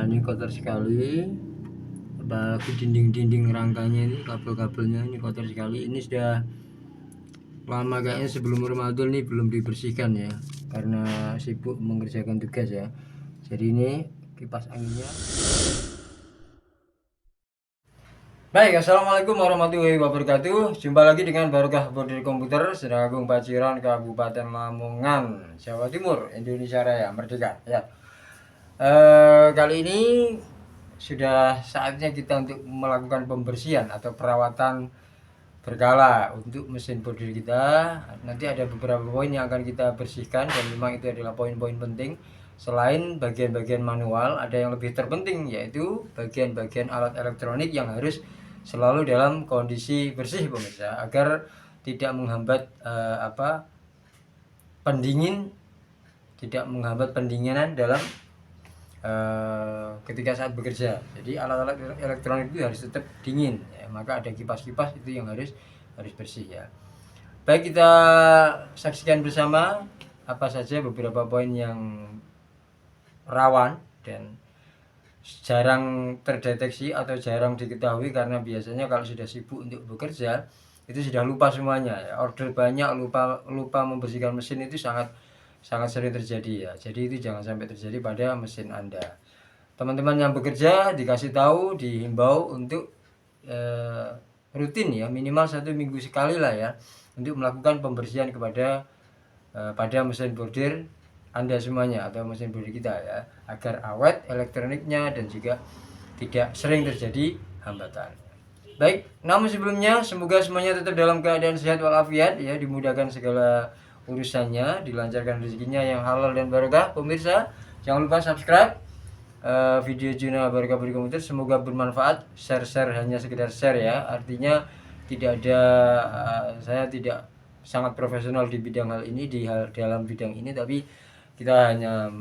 Nah ini kotor sekali, apalagi dinding-dinding rangkanya ini, kabel-kabelnya ini kotor sekali. Ini sudah lama kayaknya, sebelum Ramadan nih belum dibersihkan ya, karena sibuk mengerjakan tugas ya. Jadi ini kipas anginnya. Baik, assalamualaikum warahmatullahi wabarakatuh. Jumpa lagi dengan Barokah Bodi Komputer, Sedagung Paciran, Kabupaten Lamongan, Jawa Timur, Indonesia Raya, Merdeka. Ya. Kali ini sudah saatnya kita untuk melakukan pembersihan atau perawatan berkala untuk mesin bordir kita. Nanti ada beberapa poin yang akan kita bersihkan, dan memang itu adalah poin-poin penting. Selain bagian-bagian manual, ada yang lebih terpenting, yaitu bagian-bagian alat elektronik yang harus selalu dalam kondisi bersih pemirsa, agar tidak menghambat pendingin, tidak menghambat pendinginan dalam ketika saat bekerja. Jadi alat-alat elektronik itu harus tetap dingin ya, maka ada kipas-kipas itu yang harus bersih ya. Baik, kita saksikan bersama apa saja beberapa poin yang rawan dan jarang terdeteksi atau jarang diketahui, karena biasanya kalau sudah sibuk untuk bekerja itu sudah lupa semuanya ya. Order banyak, lupa membersihkan mesin, itu sangat sering terjadi ya. Jadi itu jangan sampai terjadi pada mesin Anda. Teman-teman yang bekerja dikasih tahu, dihimbau untuk rutin ya, minimal 1 minggu sekali lah ya, untuk melakukan pembersihan pada mesin bordir Anda semuanya atau mesin bordir kita ya, agar awet elektroniknya dan juga tidak sering terjadi hambatan. Baik, namun sebelumnya semoga semuanya tetap dalam keadaan sehat walafiat ya, dimudahkan segala urusannya, dilancarkan rezekinya yang halal dan barokah. Pemirsa, jangan lupa subscribe video Juna Barokah Bodi Komputer, semoga bermanfaat. Share hanya sekedar share ya, artinya tidak ada saya tidak sangat profesional di bidang hal ini, dalam bidang ini, tapi kita hanya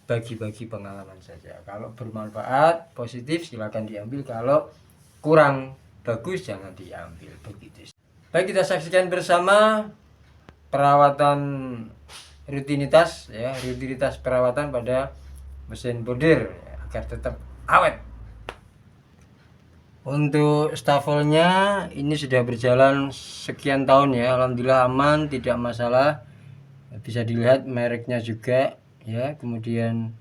bagi-bagi pengalaman saja. Kalau bermanfaat positif silakan diambil, kalau kurang bagus jangan diambil, begitu. Baik, kita saksikan bersama perawatan rutinitas perawatan pada mesin bordir ya, agar tetap awet. Untuk stafelnya ini sudah berjalan sekian tahun ya, alhamdulillah aman, tidak masalah. Bisa dilihat mereknya juga ya, kemudian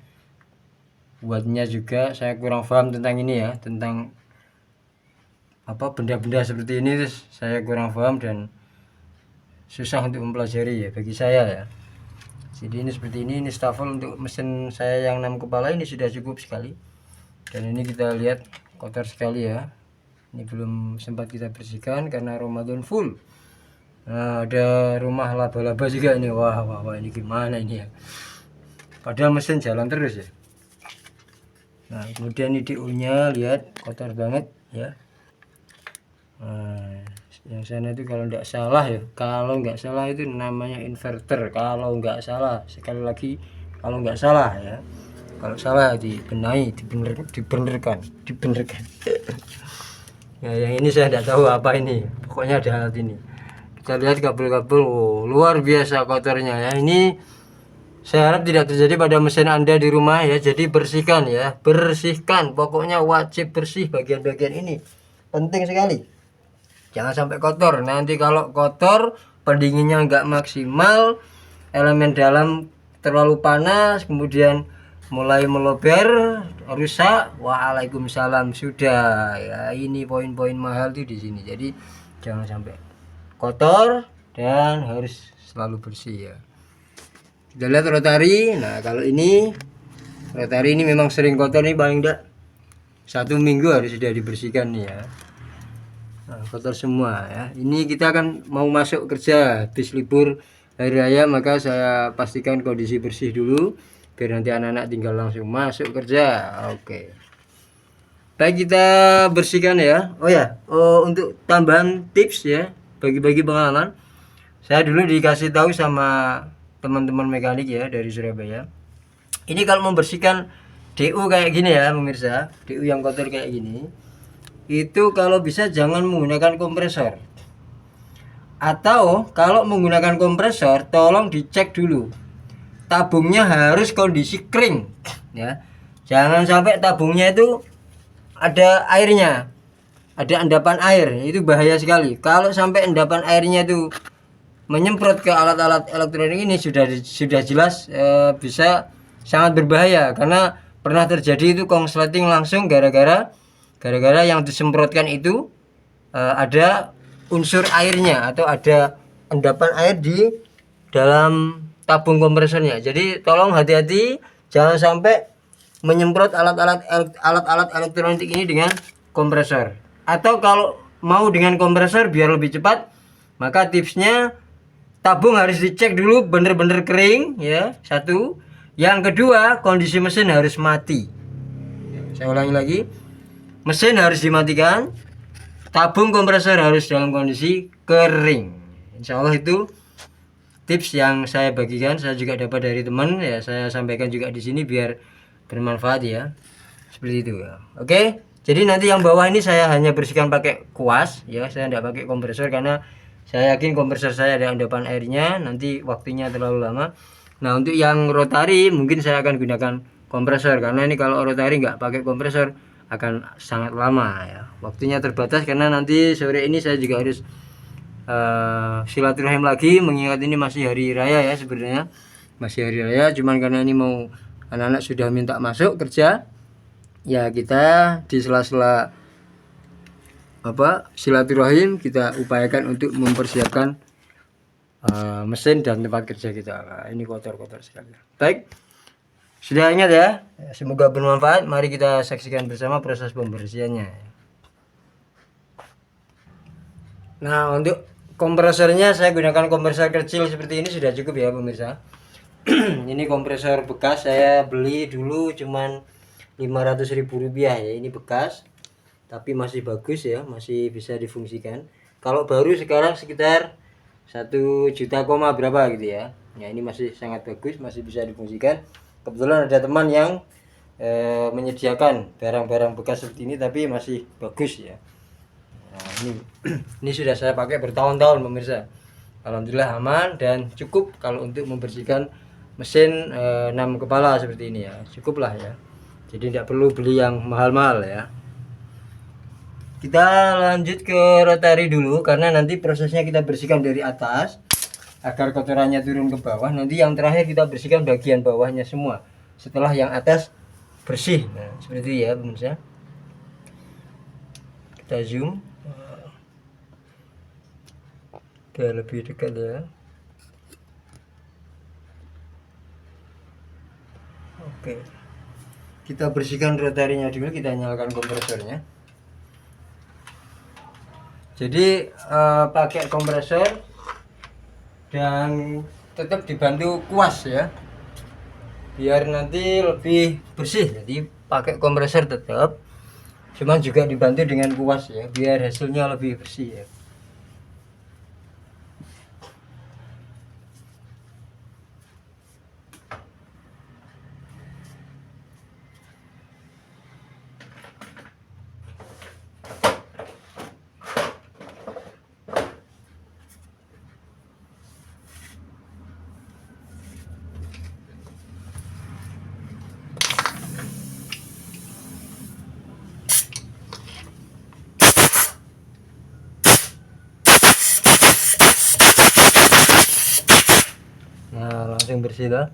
buatnya juga. Saya kurang paham tentang ini ya, tentang benda-benda seperti ini, saya kurang paham dan susah untuk mempelajari ya bagi saya ya. Jadi ini seperti ini stafel untuk mesin saya yang 6 kepala ini sudah cukup sekali. Dan ini kita lihat kotor sekali ya, ini belum sempat kita bersihkan karena Ramadan full. Nah, ada rumah laba-laba juga ini. Wah, ini gimana ini ya, padahal mesin jalan terus ya. Nah, kemudian ini DU nya lihat kotor banget ya. Nah, yang sana itu kalau nggak salah itu namanya inverter, kalau nggak salah. Sekali lagi, kalau nggak salah ya, kalau salah dibenahi, dibenerkan. Ya, yang ini saya tidak tahu apa ini, pokoknya ada alat ini. Kita lihat kabel-kabel, luar biasa kotornya ya. Ini saya harap tidak terjadi pada mesin Anda di rumah ya. Jadi bersihkan ya, bersihkan, pokoknya wajib bersih bagian-bagian ini, penting sekali. Jangan sampai kotor. Nanti kalau kotor, pendinginnya nggak maksimal, elemen dalam terlalu panas, kemudian mulai melober, rusak. Waalaikumsalam, sudah ya. Ini poin-poin mahal tuh di sini. Jadi jangan sampai kotor dan harus selalu bersih ya. Kita lihat rotari. Nah, kalau ini rotari ini memang sering kotor nih, paling enggak 1 minggu harus sudah dibersihkan nih ya. Nah, kotor semua ya. Ini kita akan mau masuk kerja habis libur hari raya, maka saya pastikan kondisi bersih dulu biar nanti anak-anak tinggal langsung masuk kerja. Oke. Baik, kita bersihkan ya. Untuk tambahan tips ya, bagi-bagi pengalaman. Saya dulu dikasih tahu sama teman-teman mekanik ya dari Surabaya. Ini kalau membersihkan DU kayak gini ya pemirsa, DU yang kotor kayak gini, itu kalau bisa jangan menggunakan kompresor. Atau kalau menggunakan kompresor, tolong dicek dulu tabungnya harus kondisi kering ya. Jangan sampai tabungnya itu ada airnya, ada endapan air, itu bahaya sekali. Kalau sampai endapan airnya itu menyemprot ke alat-alat elektronik ini sudah jelas bisa sangat berbahaya, karena pernah terjadi itu korsleting langsung gara-gara yang disemprotkan itu ada unsur airnya atau ada endapan air di dalam tabung kompresornya. Jadi tolong hati-hati, jangan sampai menyemprot alat-alat elektronik ini dengan kompresor. Atau kalau mau dengan kompresor biar lebih cepat, maka tipsnya tabung harus dicek dulu bener-bener kering ya, satu. Yang kedua, kondisi mesin harus mati. Saya ulangi lagi, mesin harus dimatikan, tabung kompresor harus dalam kondisi kering. Insya Allah itu tips yang saya bagikan, saya juga dapat dari teman ya, saya sampaikan juga di sini biar bermanfaat ya, seperti itu ya. Oke, jadi nanti yang bawah ini saya hanya bersihkan pakai kuas ya, saya tidak pakai kompresor karena saya yakin kompresor saya ada endapan airnya, nanti waktunya terlalu lama. Nah, untuk yang rotari mungkin saya akan gunakan kompresor, karena ini kalau rotari nggak pakai kompresor akan sangat lama ya, waktunya terbatas, karena nanti sore ini saya juga harus silaturahim lagi, mengingat ini masih hari raya ya, sebenarnya masih hari raya, cuman karena ini mau anak-anak sudah minta masuk kerja ya, kita di sela-sela silaturahim kita upayakan untuk mempersiapkan mesin dan tempat kerja kita. Nah, ini kotor-kotor sekali. Baik, sudah ingat ya, semoga bermanfaat. Mari kita saksikan bersama proses pembersihannya. Nah, untuk kompresornya saya gunakan kompresor kecil seperti ini sudah cukup ya pemirsa. Ini kompresor bekas, saya beli dulu cuman 500.000 rupiah ya, ini bekas tapi masih bagus ya, masih bisa difungsikan. Kalau baru sekarang sekitar 1 juta koma berapa gitu ya. Ya, ini masih sangat bagus, masih bisa difungsikan. Kebetulan ada teman yang menyediakan barang-barang bekas seperti ini tapi masih bagus ya. Nah, ini sudah saya pakai bertahun-tahun pemirsa. Alhamdulillah aman dan cukup kalau untuk membersihkan mesin 6 kepala seperti ini ya, cukup lah ya. Jadi tidak perlu beli yang mahal-mahal ya. Kita lanjut ke rotari dulu, karena nanti prosesnya kita bersihkan dari atas agar kotorannya turun ke bawah. Nanti yang terakhir kita bersihkan bagian bawahnya semua setelah yang atas bersih. Nah, seperti itu ya pemirsa. Kita zoom biar lebih dekat ya. Oke, kita bersihkan rotarinya dulu, kita nyalakan kompresornya. Jadi pakai kompresor dan tetap dibantu kuas ya, biar nanti lebih bersih. Jadi pakai kompresor tetap, cuman juga dibantu dengan kuas ya, biar hasilnya lebih bersih ya. Nah, langsung bersih dah.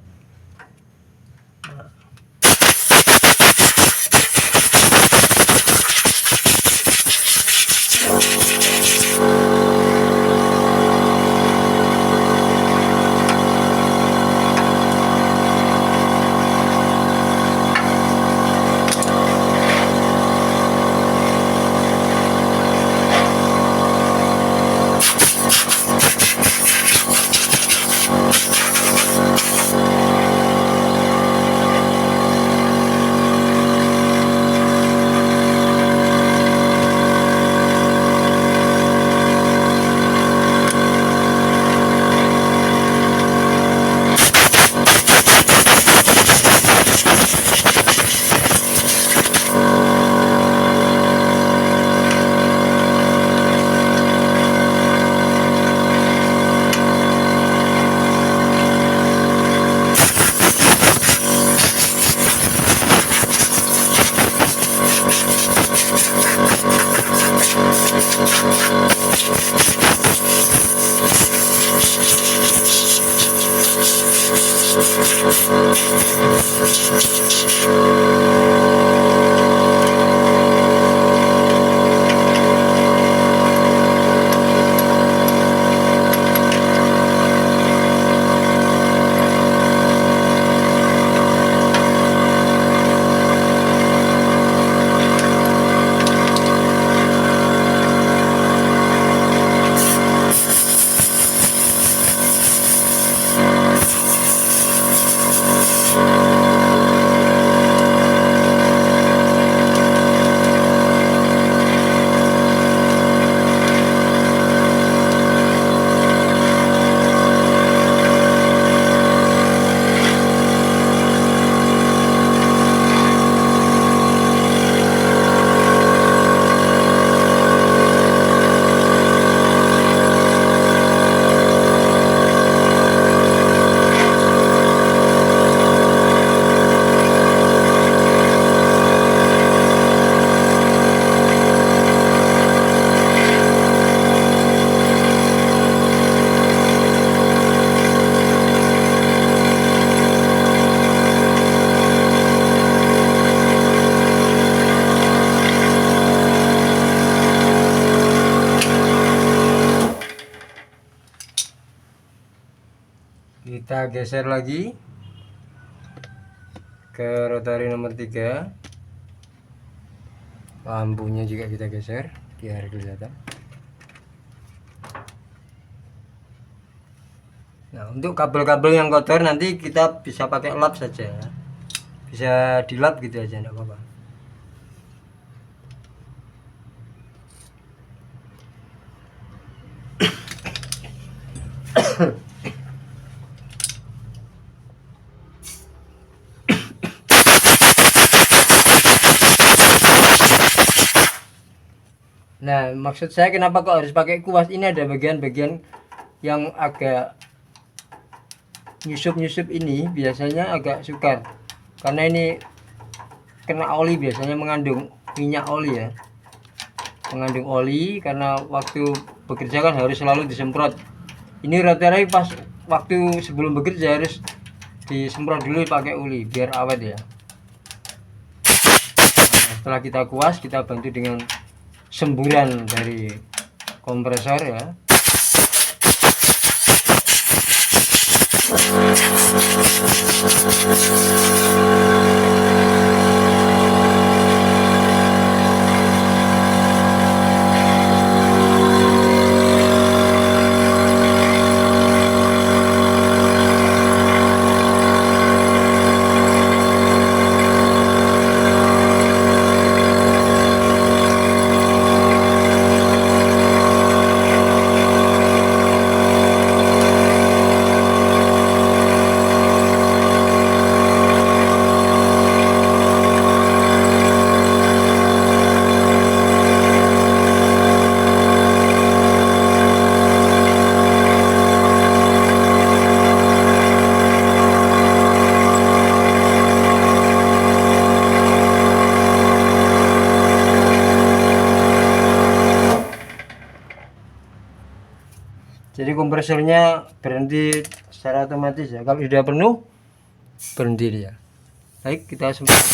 Kita geser lagi ke rotary nomor 3. Lampunya juga kita geser biar kelihatan. Nah, untuk kabel-kabel yang kotor nanti kita bisa pakai lap saja, bisa dilap gitu aja, enggak apa-apa. Nah, maksud saya kenapa kok harus pakai kuas, ini ada bagian-bagian yang agak nyusup-nyusup, ini biasanya agak sukar karena ini kena oli, biasanya mengandung minyak oli ya, mengandung oli, karena waktu bekerja kan harus selalu disemprot. Ini rotary pas waktu sebelum bekerja harus disemprot dulu pakai oli biar awet ya. Nah, setelah kita kuas, kita bantu dengan semburan dari kompresor ya. Jadi kompresornya berhenti secara otomatis ya. Kalau sudah penuh, berhenti dia. Baik, kita semprot.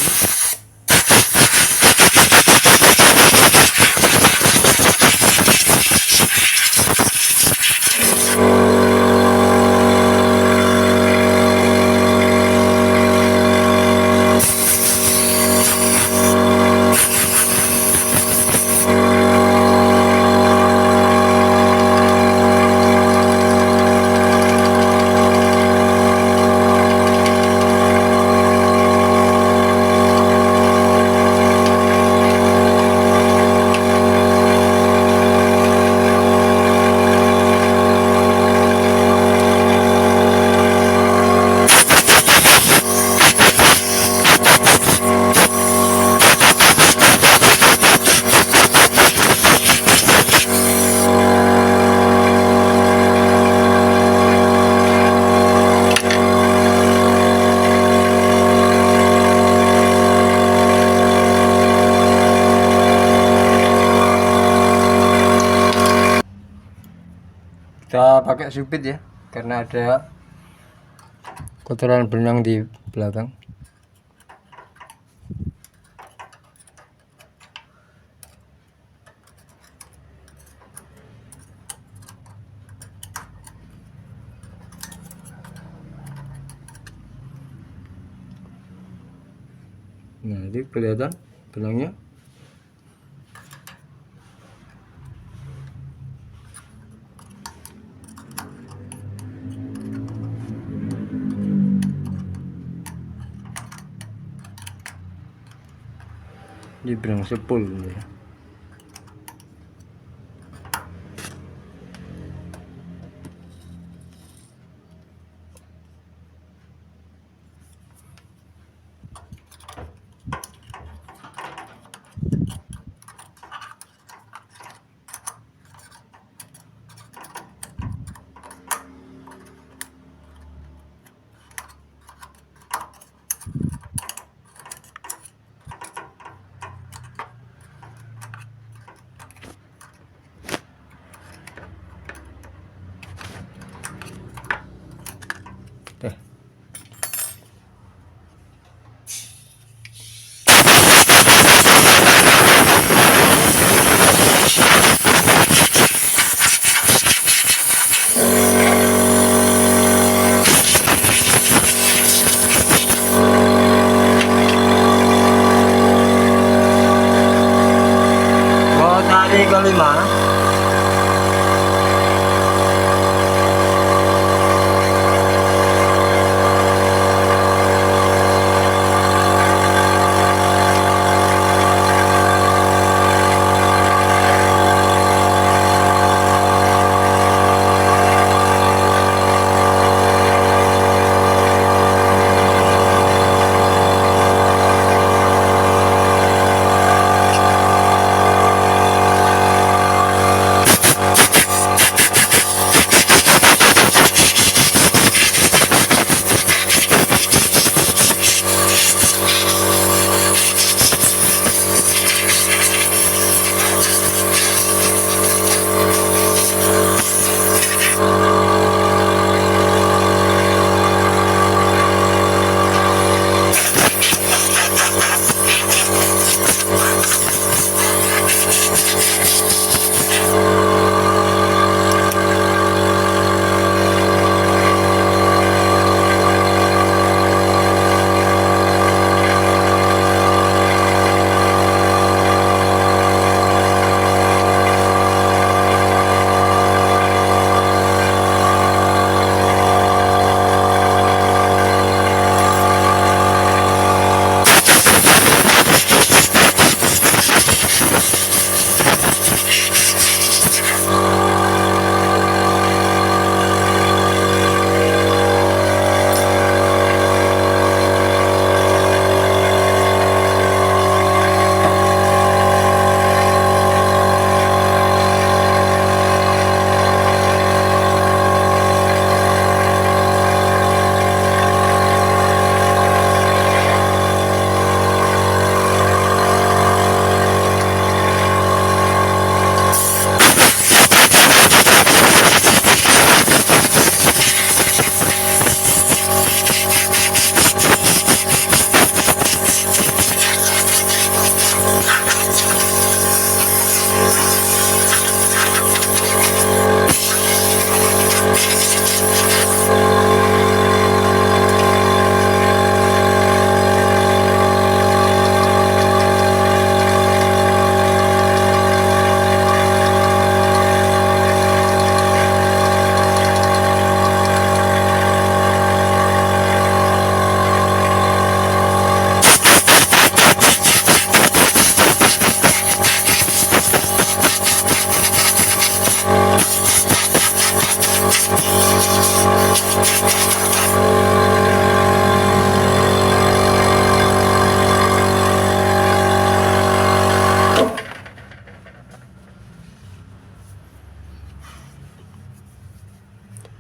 Kita pakai supit ya, karena ada kotoran benang di belakang. Nah, ini kelihatan benangnya. Ini benang sepul ya. Oke. Tali kelima.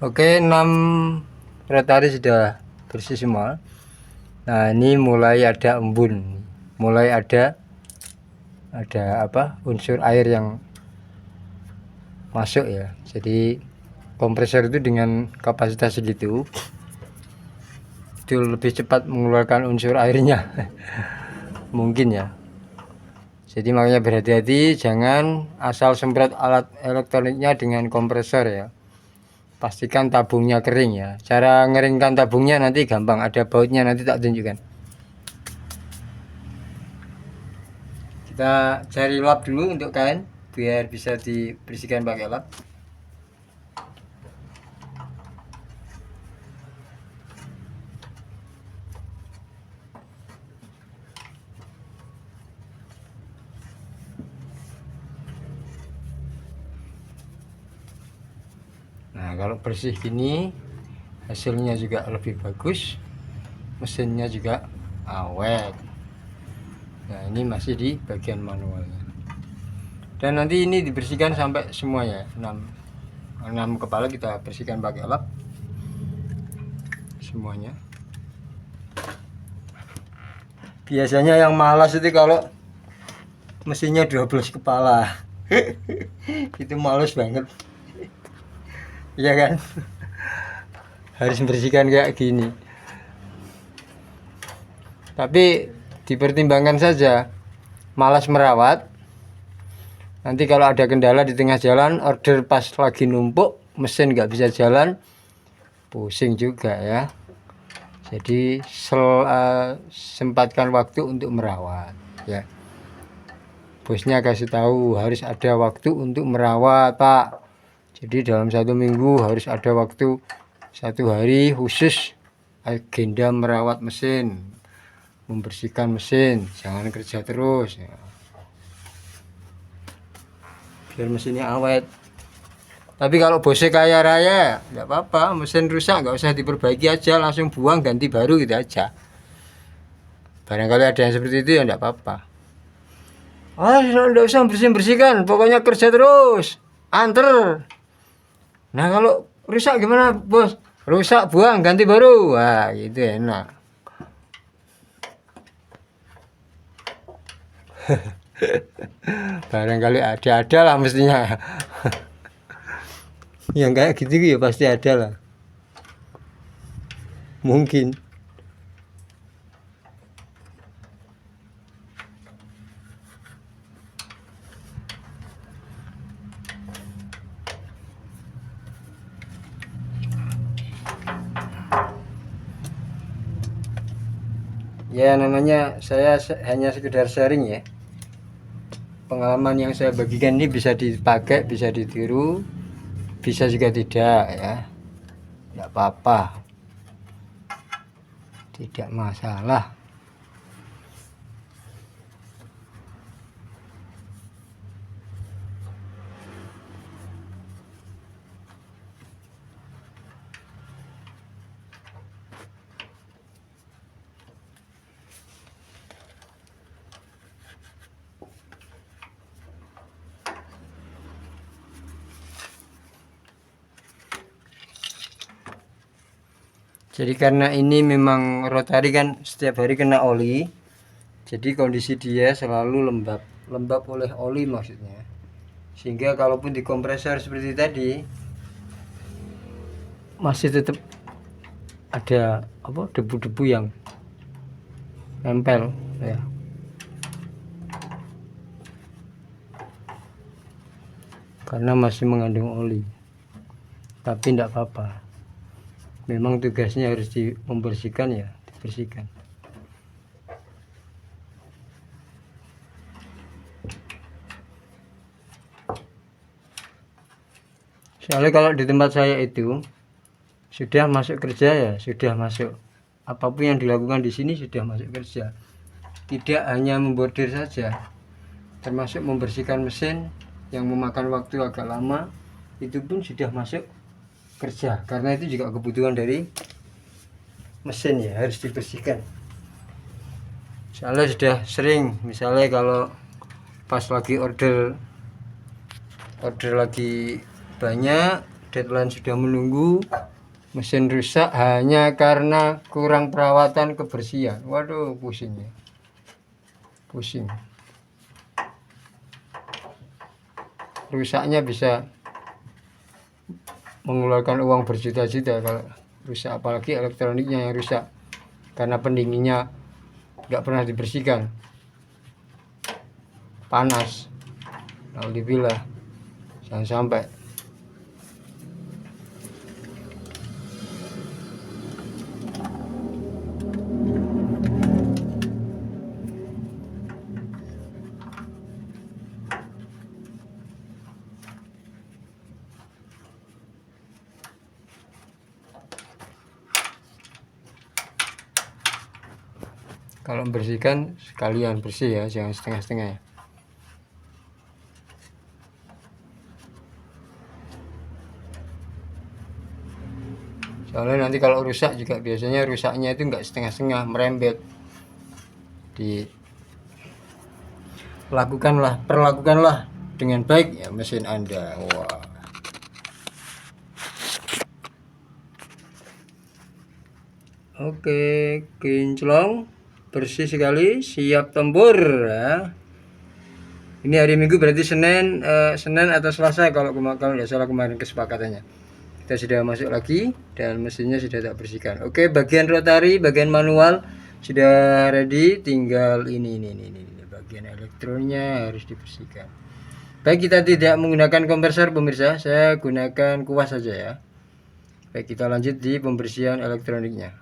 Oke, 6 rotari sudah bersih semua. Nah, ini mulai ada embun, mulai ada apa unsur air yang masuk ya. Jadi kompresor itu dengan kapasitas segitu itu lebih cepat mengeluarkan unsur airnya mungkin ya. Jadi makanya berhati-hati, jangan asal semprot alat elektroniknya dengan kompresor ya. Pastikan tabungnya kering ya. Cara ngeringkan tabungnya nanti gampang, ada bautnya, nanti tak tunjukkan. Kita cari lap dulu untuk kain biar bisa dibersihkan pakai lap. Nah, kalau bersih gini hasilnya juga lebih bagus, mesinnya juga awet. Nah, ini masih di bagian manualnya. Dan nanti ini dibersihkan sampai semuanya, 6 kepala kita bersihkan pakai lap semuanya. Biasanya yang malas itu kalau mesinnya 12 kepala itu males banget. Iya kan? Harus membersihkan kayak gini. Tapi dipertimbangkan saja, malas merawat. Nanti kalau ada kendala di tengah jalan, order pas lagi numpuk, mesin nggak bisa jalan, pusing juga ya. Jadi sempatkan waktu untuk merawat ya. Bosnya kasih tahu harus ada waktu untuk merawat, Pak. Jadi dalam 1 minggu harus ada waktu 1 hari khusus agenda merawat mesin, membersihkan mesin, jangan kerja terus ya. Biar mesinnya awet. Tapi kalau bosnya kaya raya nggak apa-apa, mesin rusak nggak usah diperbaiki aja, langsung buang ganti baru gitu aja. Barangkali ada yang seperti itu ya nggak apa-apa. Nggak usah bersihkan, pokoknya kerja terus, anter. Nah, kalau rusak gimana, Bos? Rusak buang ganti baru. Wah, gitu enak. Barangkali ada lah mestinya. Yang kayak gitu ya pasti ada lah. Mungkin. Ya, namanya saya hanya sekedar sharing ya. Pengalaman yang saya bagikan ini bisa dipakai, bisa ditiru, bisa juga tidak ya. Tidak apa-apa. Tidak masalah. Jadi karena ini memang rotari kan setiap hari kena oli, jadi kondisi dia selalu lembab oleh oli maksudnya. Sehingga kalaupun dikompresor seperti tadi masih tetap ada debu-debu yang nempel ya. Karena masih mengandung oli. Tapi tidak apa-apa. Memang tugasnya harus membersihkan ya, dibersihkan. Soalnya kalau di tempat saya itu sudah masuk kerja ya, sudah masuk. Apapun yang dilakukan di sini sudah masuk kerja. Tidak hanya membordir saja, termasuk membersihkan mesin yang memakan waktu agak lama, itu pun sudah masuk kerja. Karena itu juga kebutuhan dari mesin ya, harus dibersihkan. Soalnya sudah sering, misalnya kalau pas lagi order lagi banyak, deadline sudah menunggu, mesin rusak hanya karena kurang perawatan kebersihan. Waduh, pusing ya. Pusing. Rusaknya bisa mengeluarkan uang berjuta-juta kalau rusak, apalagi elektroniknya yang rusak karena pendinginnya nggak pernah dibersihkan, panas. Alhamdulillah, jangan sampai. Kalau membersihkan sekalian bersih ya, jangan setengah-setengah ya. Soalnya nanti kalau rusak juga biasanya rusaknya itu enggak setengah-setengah, merembet. Perlakukanlah dengan baik ya mesin Anda. Wah. Oke, kinclong bersih sekali, siap tempur ya. Ini hari Minggu berarti Senin atau Selasa kalau tidak salah kemarin kesepakatannya. Kita sudah masuk lagi dan mesinnya sudah tak bersihkan. Oke, bagian rotari, bagian manual sudah ready, tinggal ini bagian elektronnya harus dibersihkan. Baik, kita tidak menggunakan kompresor pemirsa, saya gunakan kuas saja ya. Baik, kita lanjut di pembersihan elektroniknya.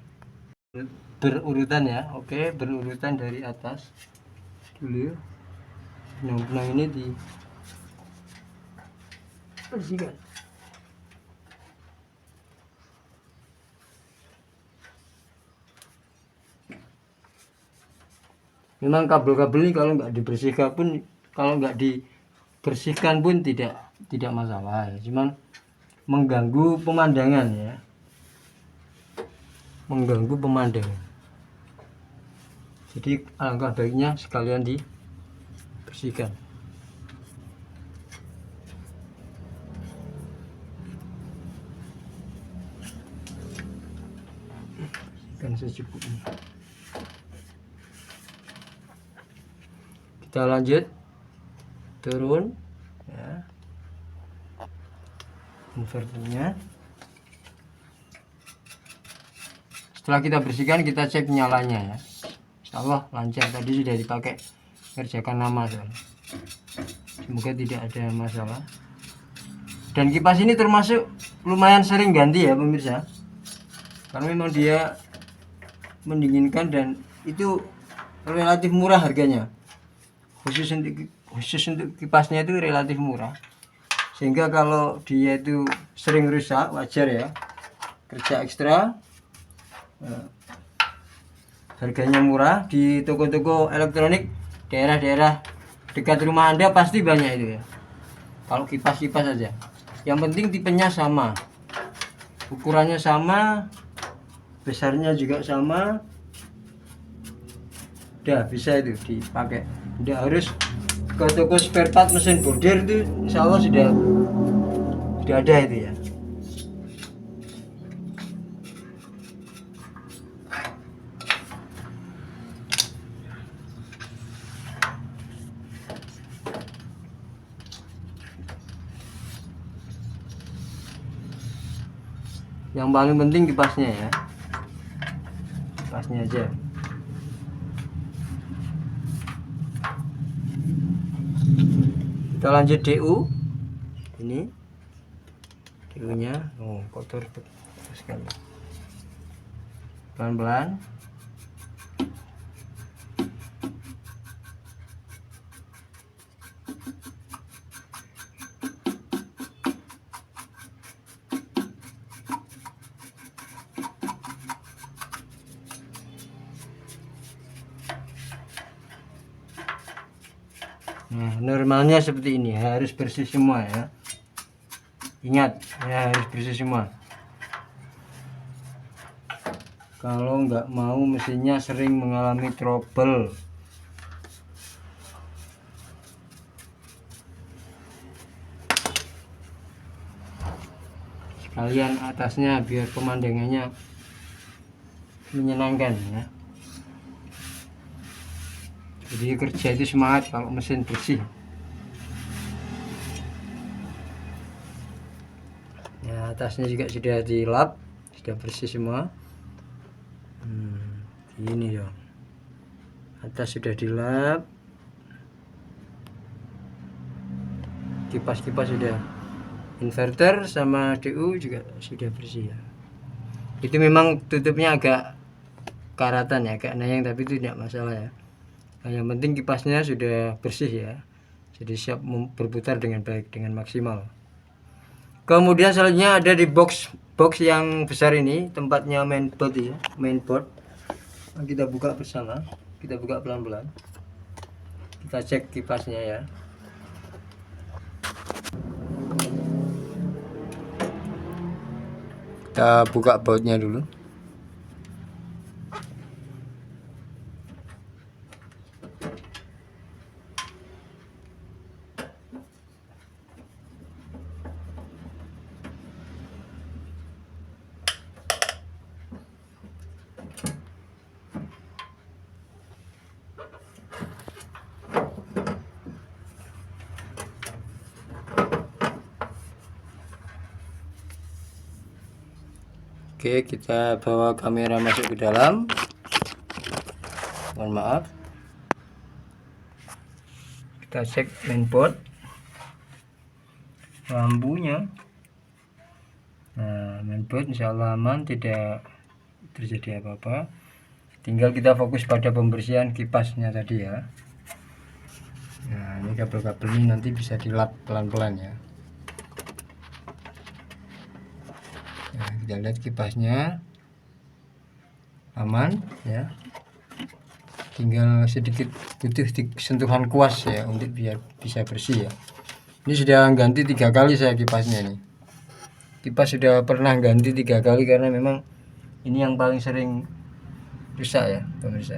Berurutan ya, oke, berurutan dari atas dulu. Benang-benang ini dibersihkan. Memang kabel-kabel ini kalau nggak dibersihkan pun tidak masalah ya. Cuman mengganggu pemandangan ya. Mengganggu pemandangan. Jadi alangkah baiknya sekalian dibersihkan. Bersihkan secukupnya. Kita lanjut turun ya, inverternya. Setelah kita bersihkan, kita cek nyalanya ya. Insyaallah lancar, tadi sudah dipakai kerjakan lama soalnya. Semoga tidak ada masalah. Dan kipas ini termasuk lumayan sering ganti ya pemirsa, karena memang dia mendinginkan dan itu relatif murah harganya. Khusus untuk kipasnya itu relatif murah, sehingga kalau dia itu sering rusak wajar ya, kerja ekstra. Harganya murah di toko-toko elektronik daerah-daerah dekat rumah Anda pasti banyak itu ya. Kalau kipas-kipas saja, yang penting tipenya sama, ukurannya sama, besarnya juga sama, udah bisa itu dipakai. Tidak harus ke toko spare part mesin bordir, itu insya Allah sudah ada itu ya. Yang paling penting kipasnya ya, kipasnya aja. Kita lanjut DU. Ini DU nya kotor sekali. Pelan-pelan. Nah, normalnya seperti ini, harus bersih semua ya. Ingat ya, harus bersih semua. Kalau nggak mau mesinnya sering mengalami trouble. Sekalian atasnya biar pemandangannya menyenangkan ya. Jadi kerja itu semangat kalau mesin bersih. Ya, atasnya juga sudah dilap, sudah bersih semua. Ini dong, atas sudah dilap, kipas-kipas sudah, inverter sama DU juga sudah bersih ya. Itu memang tutupnya agak karatan ya, agak nayang, tapi itu tidak masalah ya. Nah, yang penting kipasnya sudah bersih ya, jadi siap berputar dengan baik, dengan maksimal. Kemudian selanjutnya ada di box yang besar ini, tempatnya mainboard ya, mainboard. Nah, kita buka bersama. kita buka pelan-pelan, kita cek kipasnya ya. Kita buka bautnya dulu. Oke, kita bawa kamera masuk ke dalam. Mohon maaf. Kita cek mainboard, lampunya. Nah, mainboard insyaallah aman, tidak terjadi apa-apa. Tinggal kita fokus pada pembersihan kipasnya tadi ya. Nah, ini kabel-kabel ini nanti bisa dilap pelan-pelan ya. Nah, kita lihat kipasnya aman ya, tinggal sedikit butuh sentuhan kuas ya untuk biar bisa bersih ya. Ini sudah ganti 3 kali saya kipasnya nih. Kipas sudah pernah ganti 3 kali karena memang ini yang paling sering rusak ya pemirsa.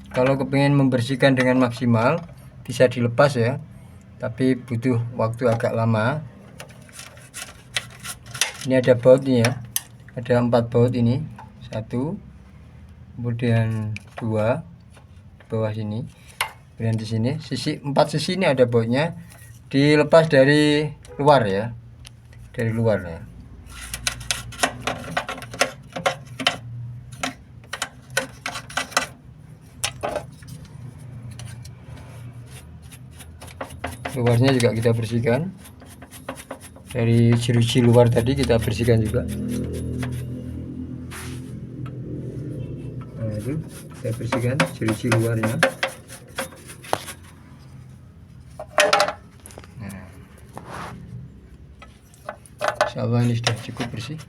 Kalau kepingin membersihkan dengan maksimal bisa dilepas ya, tapi butuh waktu agak lama. Ini ada bautnya ya, ada 4 baut ini, 1, kemudian 2 di bawah sini, kemudian di sini sisi 4 sisi ini ada bautnya, dilepas dari luar ya, dari luar ya. Luarnya juga kita bersihkan, dari jeruji luar tadi kita bersihkan juga. Nah, itu kita bersihkan jeruji luarnya. Nah, insyaallah ini sudah cukup bersih.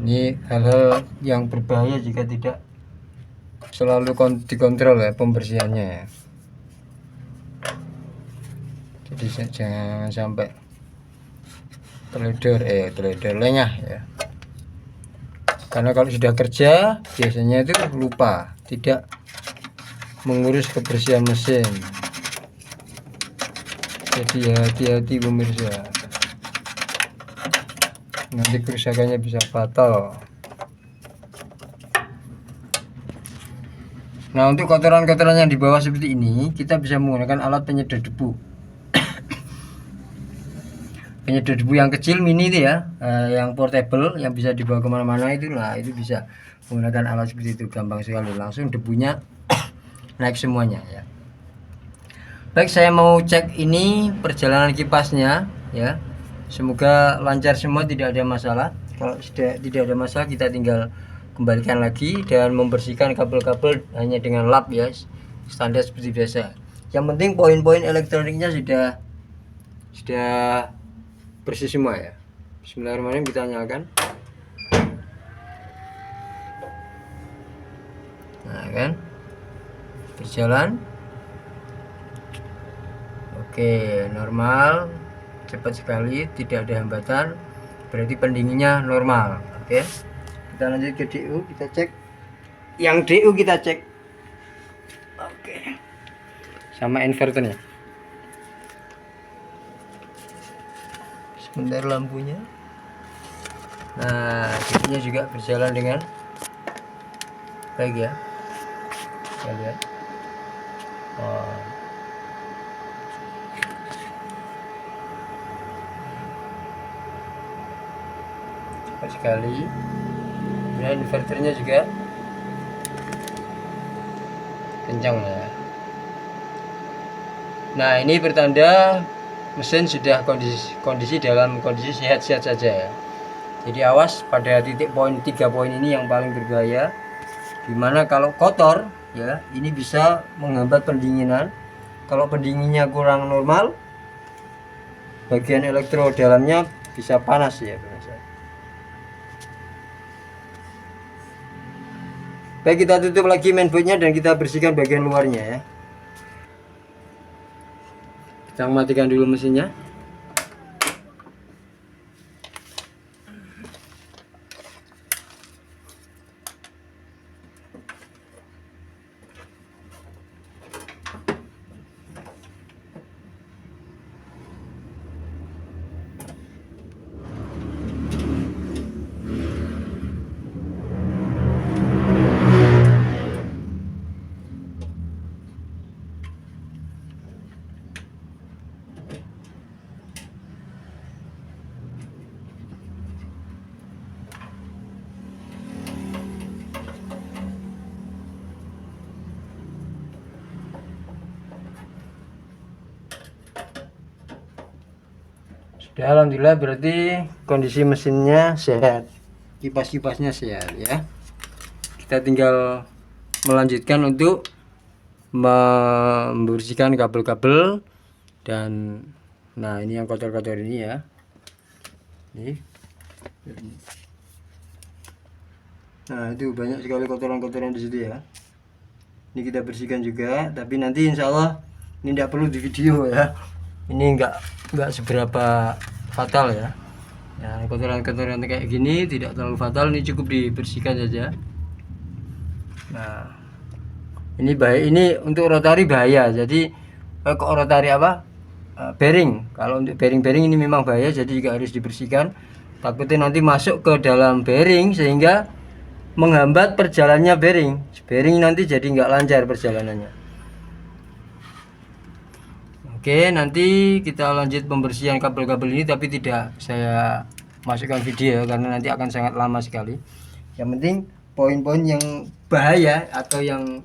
Ini hal-hal yang berbahaya jika tidak selalu dikontrol ya pembersihannya ya. Jadi jangan sampai teledor lengah ya. Karena kalau sudah kerja biasanya itu lupa, tidak mengurus kebersihan mesin. Jadi hati-hati pemirsa, nanti kerusakannya bisa fatal. Nah, untuk kotoran-kotoran yang di bawah seperti ini kita bisa menggunakan alat penyedot debu. Penyedot debu yang kecil mini itu ya, yang portable yang bisa dibawa kemana-mana itulah, itu bisa menggunakan alat seperti itu, gampang sekali, langsung debunya naik semuanya ya. Baik, saya mau cek ini perjalanan kipasnya ya. Semoga lancar semua, tidak ada masalah. Kalau sudah tidak ada masalah, kita tinggal kembalikan lagi dan membersihkan kabel-kabel hanya dengan lap ya, standar seperti biasa. Yang penting poin-poin elektroniknya sudah bersih semua ya. Bismillahirrahmanirrahim, kita nyalakan. Nah kan, berjalan. Oke, normal, cepat sekali, tidak ada hambatan, berarti pendinginnya normal. Oke, kita lanjut ke DU, kita cek. Yang DU kita cek. Oke, sama inverternya. Sebentar lampunya. Nah, DU-nya juga berjalan dengan baik ya. Kita lihat. Oh. cepat sekali. Nah, inverternya juga kencang ya. Nah, ini pertanda mesin sudah kondisi dalam kondisi sehat-sehat saja ya. Jadi awas pada titik poin 3 poin ini yang paling berbahaya, dimana kalau kotor ya ini bisa menghambat pendinginan. Kalau pendinginnya kurang normal, bagian elektro dalamnya bisa panas ya pemirsa. Baik, kita tutup lagi mainboardnya dan kita bersihkan bagian luarnya ya. Kita matikan dulu mesinnya. Sudah, alhamdulillah berarti kondisi mesinnya sehat, kipas-kipasnya sehat ya. Kita tinggal melanjutkan untuk membersihkan kabel-kabel dan nah ini yang kotor-kotor ini ya. Nih. Nah, itu banyak sekali kotoran-kotoran di situ ya. Ini kita bersihkan juga, tapi nanti insya Allah ini tidak perlu di video ya. Ini enggak seberapa fatal ya. Ya, kotoran-kotoran kayak gini tidak terlalu fatal, ini cukup dibersihkan saja. Nah, ini bahaya, ini untuk rotari bahaya. Jadi kok rotari apa? Bearing. Kalau untuk bearing-bearing ini memang bahaya, jadi juga harus dibersihkan. Takutnya nanti masuk ke dalam bearing sehingga menghambat perjalanannya bearing. Bearing nanti jadi nggak lancar perjalanannya. Oke, nanti kita lanjut pembersihan kabel-kabel ini, tapi tidak saya masukkan video karena nanti akan sangat lama sekali. Yang penting poin-poin yang bahaya atau yang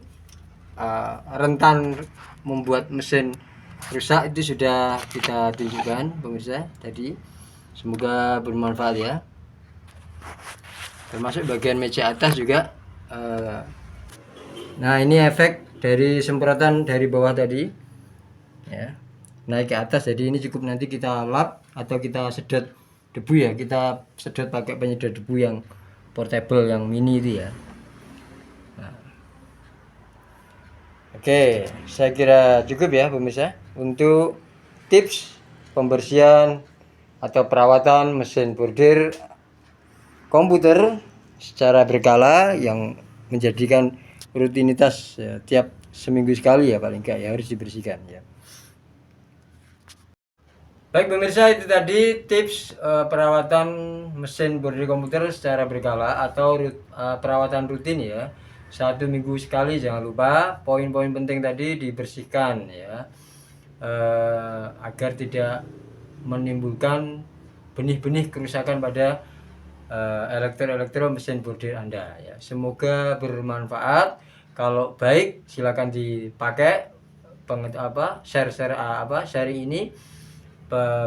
rentan membuat mesin rusak itu sudah kita tunjukkan pemirsa tadi. Semoga bermanfaat ya. Termasuk bagian meja atas juga. Nah, ini efek dari semprotan dari bawah tadi ya, naik ke atas. Jadi ini cukup nanti kita lap atau kita sedot debu ya, kita sedot pakai penyedot debu yang portable yang mini itu ya. Nah. Oke, saya kira cukup ya pemirsa untuk tips pembersihan atau perawatan mesin bordir komputer secara berkala yang menjadikan rutinitas ya, tiap seminggu sekali ya paling enggak ya harus dibersihkan ya. Baik pemirsa, itu tadi tips perawatan mesin bordir komputer secara berkala atau perawatan rutin ya. 1 minggu sekali, jangan lupa poin-poin penting tadi dibersihkan ya, agar tidak menimbulkan benih-benih kerusakan pada elektro mesin bordir Anda ya. Semoga bermanfaat. Kalau baik silakan dipakai share ini,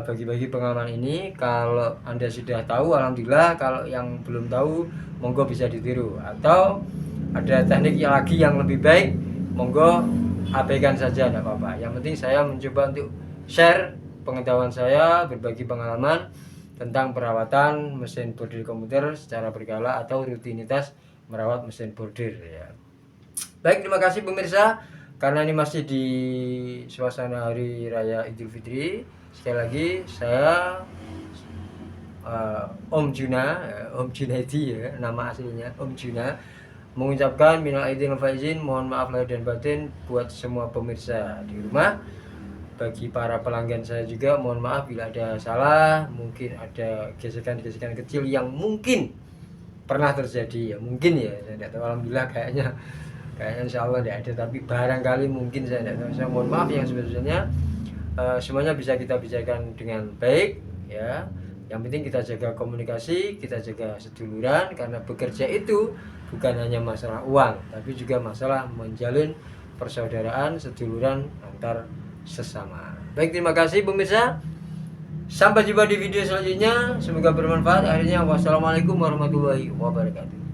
bagi-bagi pengalaman ini. Kalau Anda sudah tahu alhamdulillah, kalau yang belum tahu monggo bisa ditiru, atau ada teknik yang lagi yang lebih baik monggo abaikan saja, tidak apa-apa. Yang penting saya mencoba untuk share pengetahuan saya, berbagi pengalaman tentang perawatan mesin bordir komputer secara berkala atau rutinitas merawat mesin bordir ya. Baik, terima kasih pemirsa. Karena ini masih di suasana hari raya Idul Fitri, sekali lagi saya Om Junaidi ya, nama aslinya Om Juna, mengucapkan minal aidin wal faizin, mohon maaf lahir dan batin buat semua pemirsa di rumah. Bagi para pelanggan saya juga mohon maaf bila ada salah, mungkin ada gesekan-gesekan kecil yang mungkin pernah terjadi ya, mungkin ya, saya tidak tahu. Alhamdulillah kayaknya insya Allah tidak ada, tapi barangkali mungkin saya tidak tahu. Saya mohon maaf yang sebesar-besarnya. Semuanya bisa kita bicarakan dengan baik ya. Yang penting kita jaga komunikasi, kita jaga seduluran, karena bekerja itu bukan hanya masalah uang, tapi juga masalah menjalin persaudaraan, seduluran antar sesama. Baik, terima kasih pemirsa. Sampai jumpa di video selanjutnya. Semoga bermanfaat. Akhirnya wassalamualaikum warahmatullahi wabarakatuh.